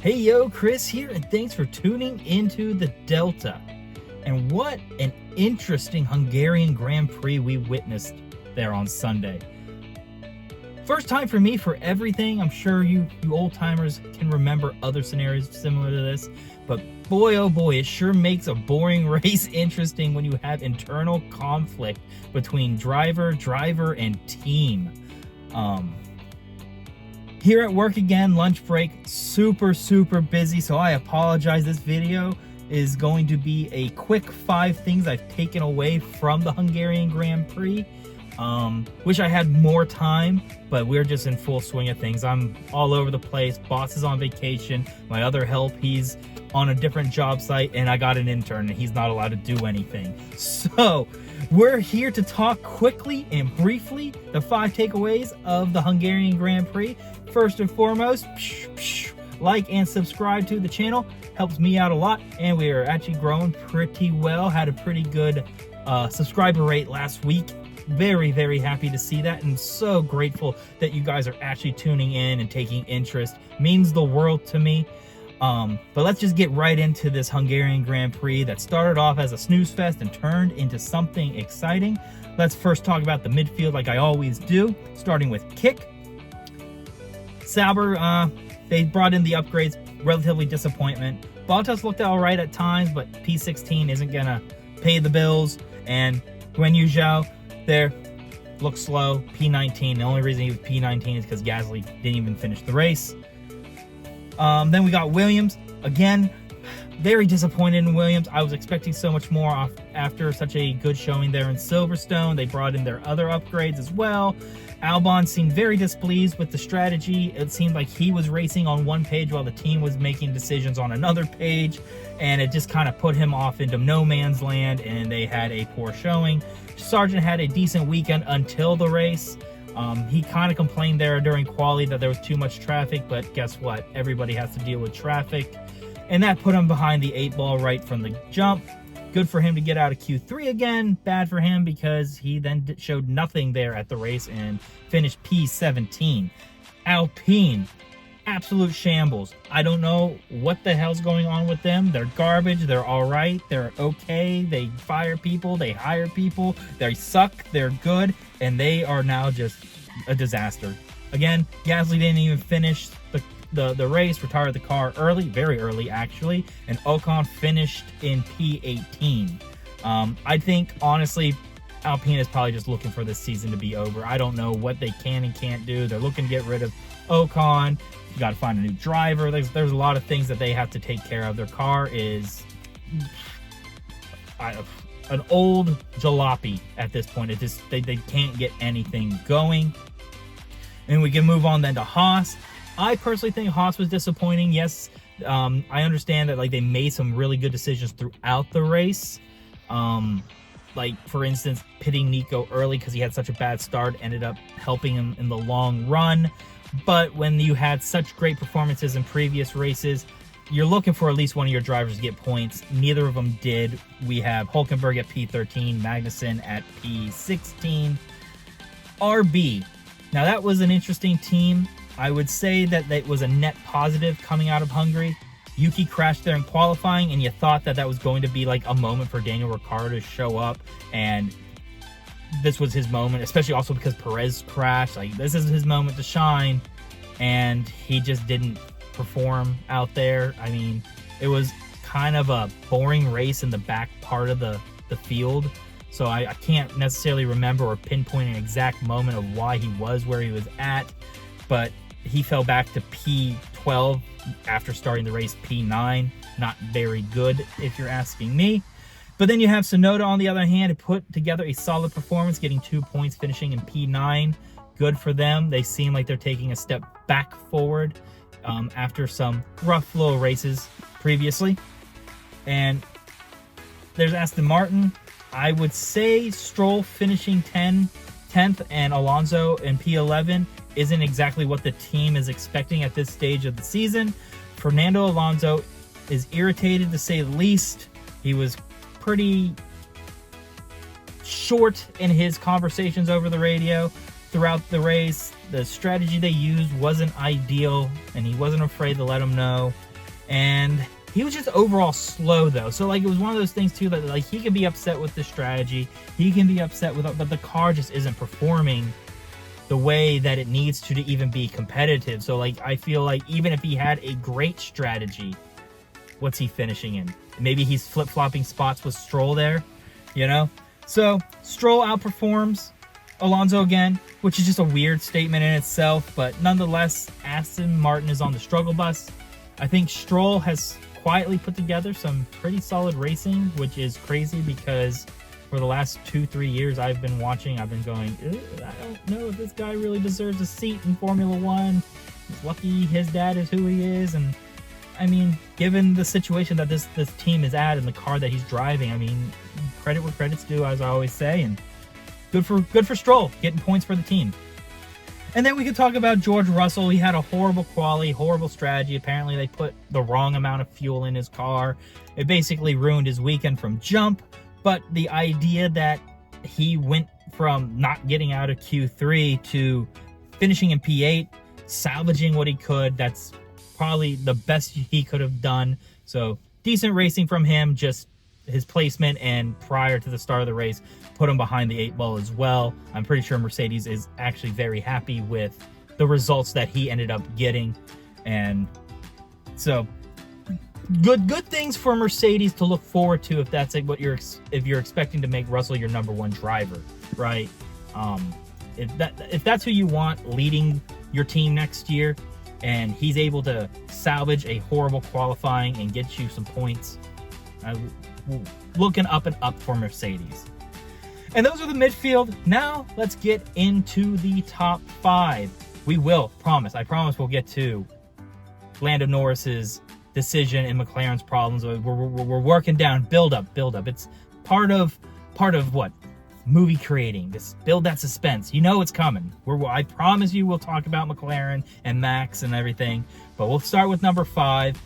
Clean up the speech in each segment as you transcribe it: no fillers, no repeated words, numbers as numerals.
Hey yo, Chris here, and thanks for tuning into the Delta. And what an interesting Hungarian Grand Prix we witnessed there on Sunday. First time for me for everything. I'm sure you old timers can remember other scenarios similar to this, but boy oh boy, it sure makes a boring race interesting when you have internal conflict between driver, and team. Here at work again, lunch break, super busy, so I apologize. This video is going to be a quick 5 things I've taken away from the Hungarian Grand Prix. Wish I had more time, but we're just in full swing of things. I'm all over the place. Boss is on vacation. My other help, he's on a different job site, and I got an intern and he's not allowed to do anything. So we're here to talk quickly and briefly the 5 takeaways of the Hungarian Grand Prix. First and foremost, like and subscribe to the channel. Helps me out a lot, and we are actually growing pretty well. Had a pretty good subscriber rate last week. Very happy to see that, and so grateful that you guys are actually tuning in and taking interest. Means the world to me. But let's just get right into this Hungarian Grand Prix that started off as a snooze fest and turned into something exciting. Let's first talk about the midfield like I always do, starting with kick. Sauber, they brought in the upgrades, relatively disappointment. Bottas looked all right at times, but P16 isn't gonna pay the bills. And Guan Yu Zhou there looked slow, P19. The only reason he was P19 is because Gasly didn't even finish the race. Then we got Williams. Again, very disappointed in Williams. I was expecting so much more after such a good showing there in Silverstone. They brought in their other upgrades as well. Albon seemed very displeased with the strategy. It seemed like he was racing on one page while the team was making decisions on another page, and it just kind of put him off into no man's land, and they had a poor showing. Sargent had a decent weekend until the race. He kind of complained there during quali that there was too much traffic, but guess what? Everybody has to deal with traffic, and that put him behind the 8 ball right from the jump. Good for him to get out of Q3 again. Bad for him because he then showed nothing there at the race and finished P17. Alpine, absolute shambles. I don't know what the hell's going on with them. They're garbage. They're all right. They're okay. They fire people. They hire people. They suck. They're good. And they are now just a disaster. Again, Gasly didn't even finish the race, retired the car early, very early actually, and Ocon finished in P18. I think, honestly, Alpine is probably just looking for this season to be over. I don't know what they can and can't do. They're looking to get rid of Ocon. You got to find a new driver. There's a lot of things that they have to take care of. Their car is an old jalopy at this point. It just they can't get anything going. And we can move on then to Haas. I personally think Haas was disappointing. Yes, I understand that they made some really good decisions throughout the race. Like, for instance, pitting Nico early because he had such a bad start ended up helping him in the long run. But when you had such great performances in previous races, you're looking for at least one of your drivers to get points. Neither of them did. We have Hülkenberg at P13, Magnussen at P16. RB. Now, that was an interesting team. I would say that it was a net positive coming out of Hungary. Yuki crashed there in qualifying, and you thought that was going to be like a moment for Daniel Ricciardo to show up, and this was his moment, especially also because Perez crashed. This is his moment to shine, and he just didn't perform out there. I mean, it was kind of a boring race in the back part of the field, so I can't necessarily remember or pinpoint an exact moment of why he was where he was at, but he fell back to P12 after starting the race P9. Not very good, if you're asking me. But then you have Tsunoda, on the other hand, who put together a solid performance, getting 2 points, finishing in P9. Good for them. They seem like they're taking a step back forward after some rough little races previously. And there's Aston Martin. I would say Stroll finishing 10th and Alonso in P11 isn't exactly what the team is expecting at this stage of the season. Fernando Alonso is irritated, to say the least. He was pretty short in his conversations over the radio throughout the race. The strategy they used wasn't ideal, and he wasn't afraid to let them know. And he was just overall slow, though. So, like, it was one of those things, too, that, like, he can be upset with the strategy. He can be upset with it, but the car just isn't performing the way that it needs to even be competitive. So, like, I feel like even if he had a great strategy, what's he finishing in? Maybe he's flip-flopping spots with Stroll there, you know? So, Stroll outperforms Alonso again, which is just a weird statement in itself, but nonetheless, Aston Martin is on the struggle bus. I think Stroll has quietly put together some pretty solid racing, which is crazy because for the last 2-3 years I've been watching, I've been going, I don't know if this guy really deserves a seat in Formula One. He's lucky his dad is who he is, and I mean, given the situation that this team is at and the car that he's driving, I mean, credit where credit's due, as I always say, and good for Stroll, getting points for the team. And then we could talk about George Russell. He had a horrible quali, horrible strategy. Apparently, they put the wrong amount of fuel in his car. It basically ruined his weekend from jump. But the idea that he went from not getting out of Q3 to finishing in P8, salvaging what he could, that's probably the best he could have done. So, decent racing from him, just his placement, and prior to the start of the race, put him behind the 8 ball as well. I'm pretty sure Mercedes is actually very happy with the results that he ended up getting, and so good things for Mercedes to look forward to if that's like what if you're expecting to make Russell your #1 driver, right? If that's who you want leading your team next year, and he's able to salvage a horrible qualifying and get you some points, looking up and up for Mercedes. And those are the midfield. Now let's get into the top 5. We will, I promise we'll get to Lando Norris's decision and McLaren's problems. We're working down, build up. It's part of what? Movie creating. Just build that suspense. You know it's coming. I promise you we'll talk about McLaren and Max and everything. But we'll start with number 5.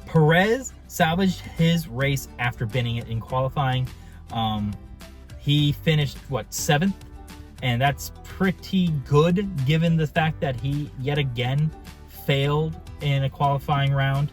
Perez salvaged his race after binning it in qualifying. He finished, 7th? And that's pretty good given the fact that he, yet again, failed in a qualifying round.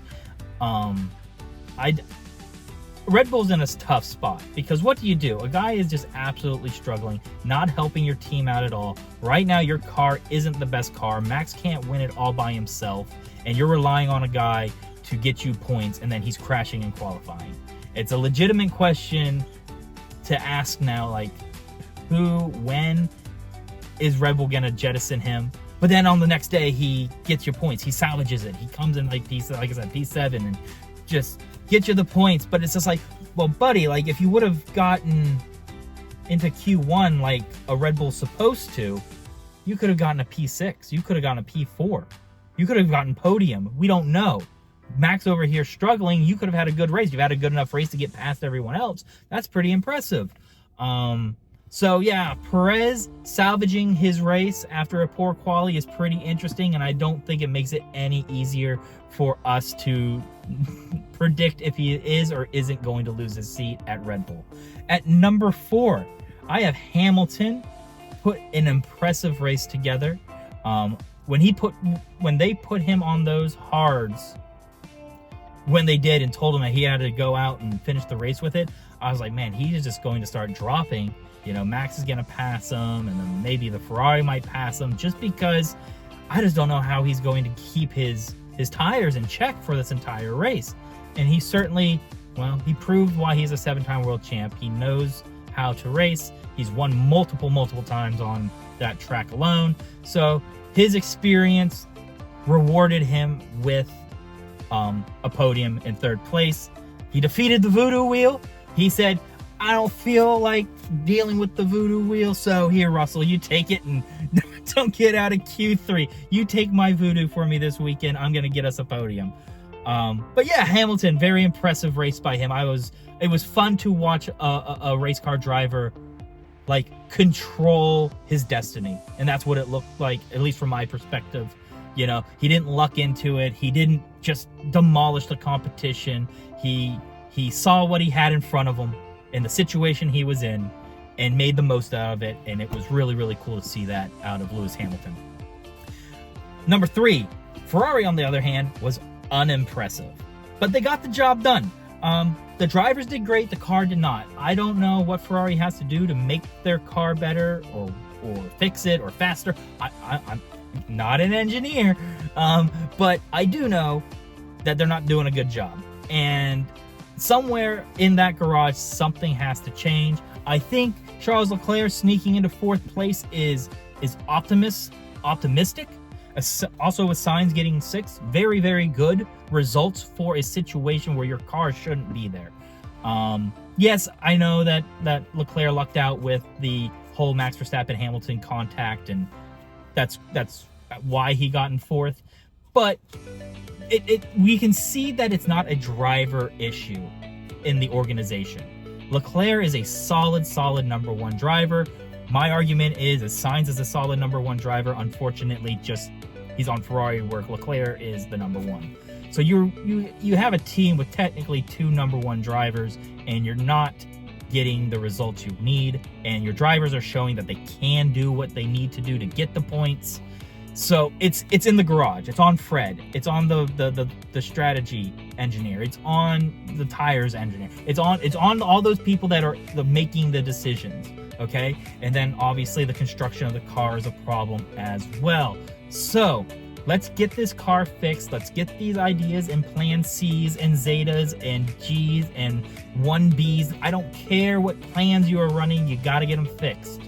Red Bull's in a tough spot because what do? A guy is just absolutely struggling, not helping your team out at all. Right now, your car isn't the best car. Max can't win it all by himself, and you're relying on a guy to get you points, and then he's crashing in qualifying. It's a legitimate question to ask now, like, when is Red Bull gonna jettison him? But then on the next day, he gets your points. He salvages it. He comes in like I said, P7 and just get you the points. But it's just like, well, buddy, like if you would have gotten into Q1 like a Red Bull's supposed to, you could have gotten a P6. You could have gotten a P4. You could have gotten podium. We don't know. Max over here struggling. You could have had a good race. You've had a good enough race to get past everyone else. That's pretty impressive. So yeah, Perez salvaging his race after a poor quali is pretty interesting, and I don't think it makes it any easier for us to predict if he is or isn't going to lose his seat at Red Bull. At number 4, I have Hamilton put an impressive race together. When they put him on those hards, when they did and told him that he had to go out and finish the race with it, I was like, man, he is just going to start dropping. You know, Max is going to pass him, and then maybe the Ferrari might pass him, just because I just don't know how he's going to keep his tires in check for this entire race. And he certainly, he proved why he's a 7-time world champ. He knows how to race. He's won multiple times on that track alone. So his experience rewarded him with a podium in 3rd place. He defeated the voodoo wheel. He said, I don't feel like dealing with the voodoo wheel, so here, Russell, you take it and don't get out of Q3. You take my voodoo for me this weekend. I'm going to get us a podium. But yeah, Hamilton, very impressive race by him. It was fun to watch a race car driver like control his destiny, and that's what it looked like, at least from my perspective. You know, he didn't luck into it. He didn't just demolish the competition. He saw what he had in front of him and the situation he was in and made the most out of it, and it was really cool to see that out of Lewis Hamilton. Number 3, Ferrari, on the other hand, was unimpressive. But they got the job done. The drivers did great, the car did not. I don't know what Ferrari has to do to make their car better or fix it or faster. I'm not an engineer, but I do know that they're not doing a good job. And somewhere in that garage, something has to change. I think Charles Leclerc sneaking into 4th place is optimistic. Also with Sainz getting 6th, very, very good results for a situation where your car shouldn't be there. Yes, I know that Leclerc lucked out with the whole Max Verstappen Hamilton contact, and that's why he got in 4th. But we can see that it's not a driver issue in the organization. Leclerc is a solid number 1 driver. My argument is Sainz is a solid number 1 driver. Unfortunately, just he's on Ferrari where Leclerc is the number 1. So you have a team with technically 2 number 1 drivers, and you're not getting the results you need, and your drivers are showing that they can do what they need to do to get the points. So it's in the garage. It's on Fred. It's on the strategy engineer. It's on the tires engineer. It's on all those people that are making the decisions. Okay, and then obviously the construction of the car is a problem as well. So let's get this car fixed. Let's get these ideas and plan C's and Zetas and G's and 1B's. I don't care what plans you are running. You got to get them fixed.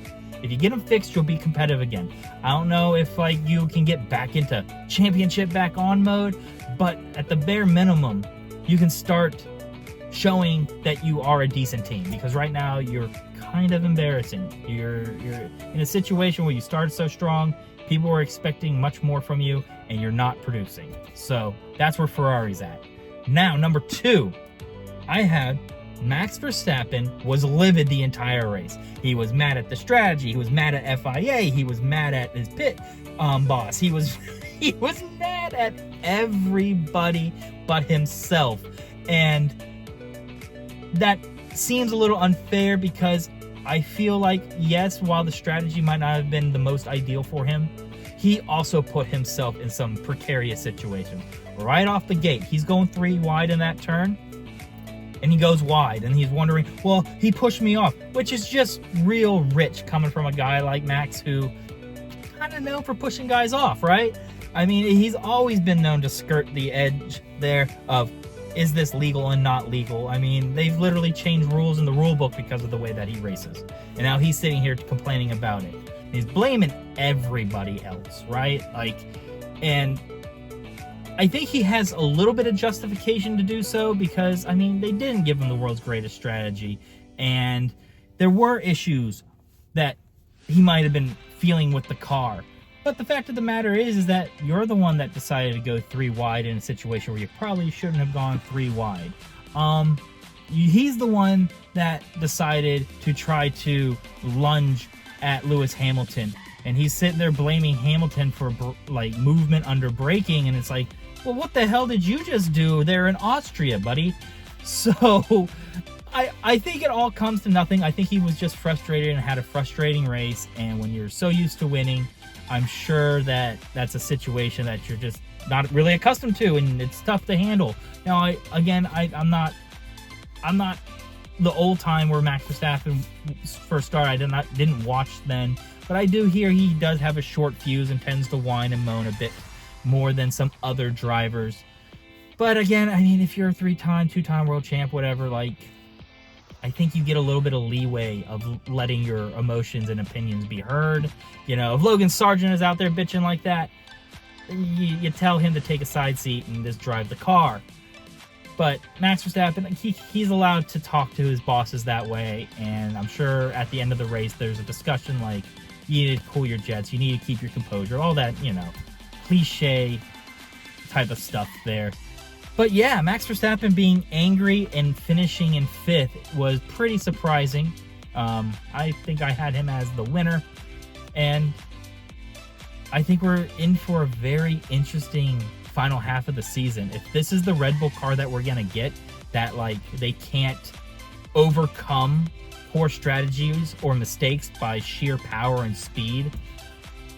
If you get them fixed, you'll be competitive again. I don't know if you can get back into championship back on mode, but at the bare minimum, you can start showing that you are a decent team, because right now you're kind of embarrassing. You're in a situation where you started so strong, people were expecting much more from you, and you're not producing. So that's where Ferrari's at. Now, number 2, I had Max Verstappen was livid the entire race. He was mad at the strategy. He was mad at FIA. He was mad at his pit boss. He was mad at everybody but himself. And that seems a little unfair, because I feel like, yes, while the strategy might not have been the most ideal for him, he also put himself in some precarious situations. Right off the gate, he's going 3 wide in that turn, and he goes wide, and he's wondering, well, he pushed me off, which is just real rich coming from a guy like Max, who kind of known for pushing guys off, right? I mean, he's always been known to skirt the edge there of, is this legal and not legal? I mean, they've literally changed rules in the rule book because of the way that he races. And now he's sitting here complaining about it. He's blaming everybody else, right? And I think he has a little bit of justification to do so, because, I mean, they didn't give him the world's greatest strategy, and there were issues that he might have been feeling with the car. But the fact of the matter is that you're the one that decided to go 3 wide in a situation where you probably shouldn't have gone 3 wide. He's the one that decided to try to lunge at Lewis Hamilton, and he's sitting there blaming Hamilton for movement under braking, and it's like, well, what the hell did you just do there in Austria, buddy? So I think it all comes to nothing. I think he was just frustrated and had a frustrating race, and when you're so used to winning, I'm sure that that's a situation that you're just not really accustomed to, and it's tough to handle. Now, I'm not the old time where Max Verstappen first started. I didn't watch then, but I do hear he does have a short fuse and tends to whine and moan a bit more than some other drivers. But again, I mean, if you're a 2-time world champ, whatever, I think you get a little bit of leeway of letting your emotions and opinions be heard. You know, if Logan Sargent is out there bitching like that, you tell him to take a side seat and just drive the car. But Max Verstappen, he's allowed to talk to his bosses that way, and I'm sure at the end of the race there's a discussion like, you need to cool your jets, you need to keep your composure, all that, cliche type of stuff there. But yeah, Max Verstappen being angry and finishing in 5th was pretty surprising. I think I had him as the winner, and I think we're in for a very interesting final half of the season. If this is the Red Bull car that we're gonna get, that they can't overcome poor strategies or mistakes by sheer power and speed,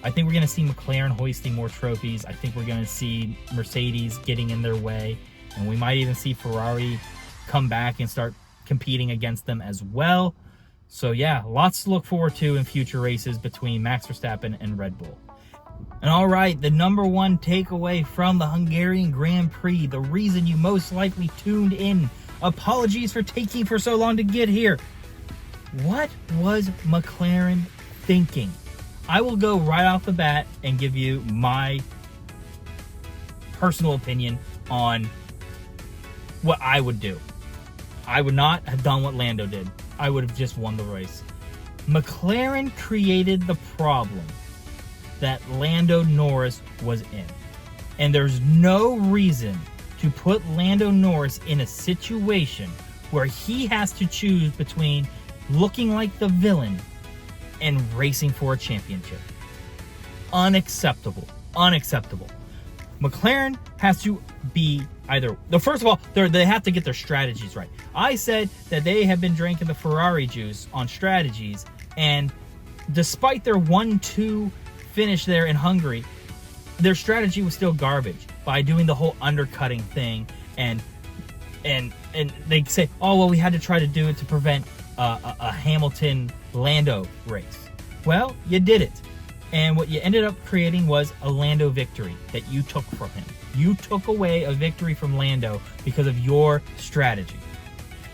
I think we're going to see McLaren hoisting more trophies. I think we're going to see Mercedes getting in their way. And we might even see Ferrari come back and start competing against them as well. So yeah, lots to look forward to in future races between Max Verstappen and Red Bull. And all right, the number one takeaway from the Hungarian Grand Prix, the reason you most likely tuned in. Apologies for taking for so long to get here. What was McLaren thinking? I will go right off the bat and give you my personal opinion on what I would do. I would not have done what Lando did. I would have just won the race. McLaren created the problem that Lando Norris was in. And there's no reason to put Lando Norris in a situation where he has to choose between looking like the villain and racing for a championship. Unacceptable. Unacceptable. McLaren has to be either... First of all, they have to get their strategies right. I said that they have been drinking the Ferrari juice on strategies, and despite their 1-2 finish there in Hungary, their strategy was still garbage by doing the whole undercutting thing, and they say, oh, well, we had to try to do it to prevent a Hamilton-Lando race. Well, you did it. And what you ended up creating was a Lando victory that you took from him. You took away a victory from Lando because of your strategy.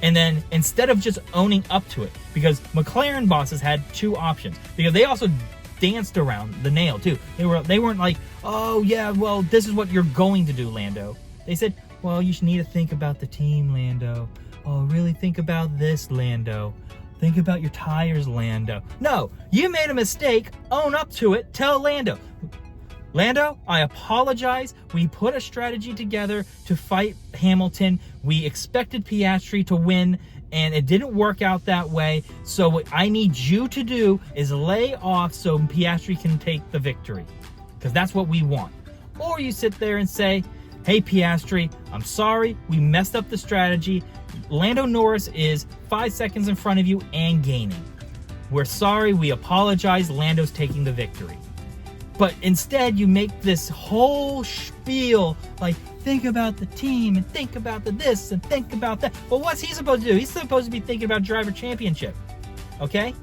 And then instead of just owning up to it, because McLaren bosses had two options, because they also danced around the nail too. They weren't like, oh yeah, well, this is what you're going to do, Lando. They said, well, you should need to think about the team, Lando. Oh, really think about this, Lando. Think about your tires, Lando. No, you made a mistake. Own up to it. Tell Lando. Lando, I apologize. We put a strategy together to fight Hamilton. We expected Piastri to win, and it didn't work out that way. So what I need you to do is lay off so Piastri can take the victory, because that's what we want. Or you sit there and say, hey, Piastri, I'm sorry. We messed up the strategy. Lando Norris is 5 seconds in front of you and gaining. We're sorry. We apologize. Lando's taking the victory. But instead, you make this whole spiel, like, think about the team, and think about the this, and think about that. Well, what's he supposed to do? He's supposed to be thinking about driver championship. Okay?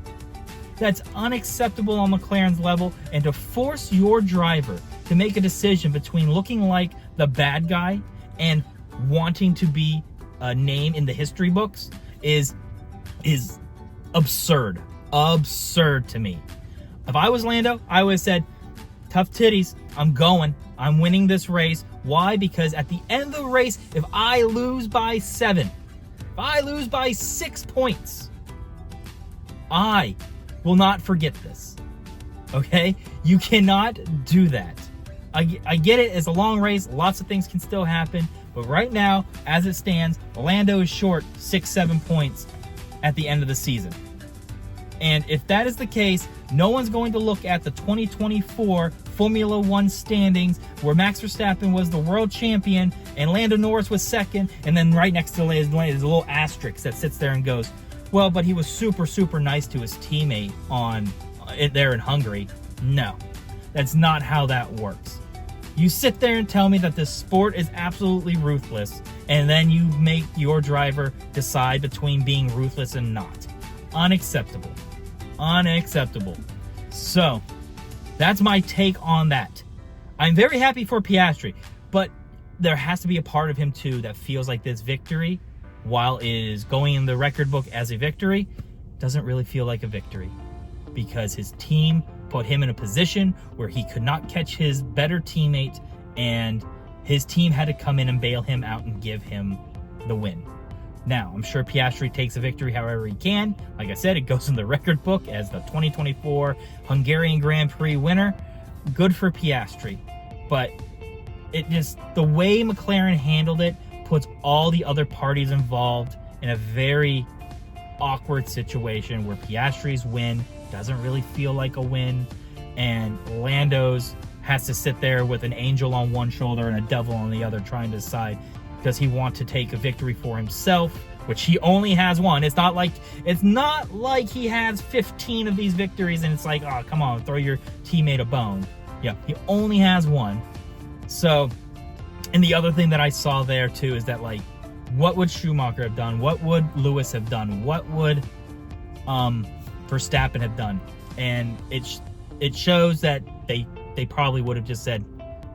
That's unacceptable on McLaren's level. And to force your driver to make a decision between looking like the bad guy and wanting to be a name in the history books is absurd. Absurd to me. If I was Lando, I would have said, tough titties, I'm going. I'm winning this race. Why? Because at the end of the race, if I lose by 7, if I lose by 6 points, I will not forget this. Okay? You cannot do that. I get it. It's a long race. Lots of things can still happen. But right now, as it stands, Lando is short 6-7 points at the end of the season. And if that is the case, no one's going to look at the 2024 Formula One standings where Max Verstappen was the world champion and Lando Norris was second, and then right next to his there's a little asterisk that sits there and goes, well, but he was super, super nice to his teammate there in Hungary. No, that's not how that works. You sit there and tell me that this sport is absolutely ruthless, and then you make your driver decide between being ruthless and not. Unacceptable. Unacceptable. So, that's my take on that. I'm very happy for Piastri, but there has to be a part of him too that feels like this victory, while it is going in the record book as a victory, doesn't really feel like a victory, because his team put him in a position where he could not catch his better teammate, and his team had to come in and bail him out and give him the win. Now, I'm sure Piastri takes a victory however he can. Like I said, it goes in the record book as the 2024 Hungarian Grand Prix winner. Good for Piastri. But the way McLaren handled it puts all the other parties involved in a very awkward situation where Piastri's win doesn't really feel like a win, and Lando's has to sit there with an angel on one shoulder and a devil on the other trying to decide, does he want to take a victory for himself, which he only has one. It's not like he has 15 of these victories and it's like, oh, come on, throw your teammate a bone. Yeah, he only has one. So And the other thing that I saw there too is that, like, what would Schumacher have done? What would Lewis have done? What would Verstappen have done? And it shows that they probably would have just said,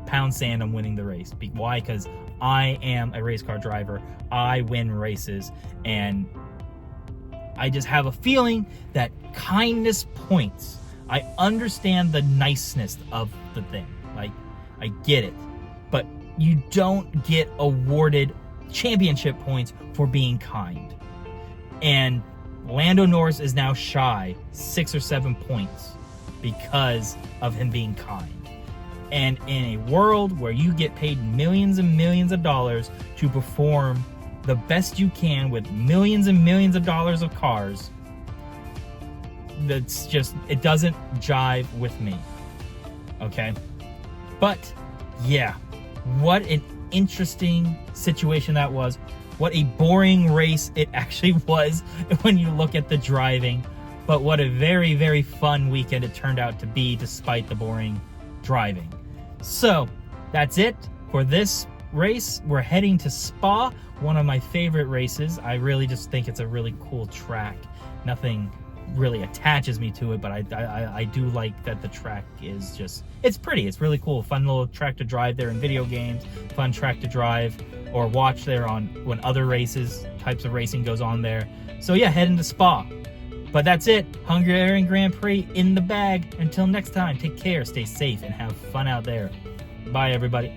pound sand, I'm winning the race. Why? Because I am a race car driver. I win races. And I just have a feeling that kindness points. I understand the niceness of the thing. Like, I get it. But you don't get awarded championship points for being kind. And Lando Norris is now shy 6 or 7 points because of him being kind. And in a world where you get paid millions and millions of dollars to perform the best you can with millions and millions of dollars of cars, that's just, it doesn't jive with me. Okay? But yeah, what an interesting situation that was. What a boring race it actually was when you look at the driving. But what a very, very fun weekend it turned out to be, despite the boring driving. So that's it for this race. We're heading to Spa, one of my favorite races. I really just think it's a really cool track. Nothing really attaches me to it, but I do like that the track is just, it's pretty, it's really cool. Fun little track to drive there in video games, fun track to drive or watch there on when other races, types of racing goes on there. So yeah, heading to Spa. But that's it. Hungarian Grand Prix in the bag. Until next time, take care, stay safe, and have fun out there. Bye, everybody.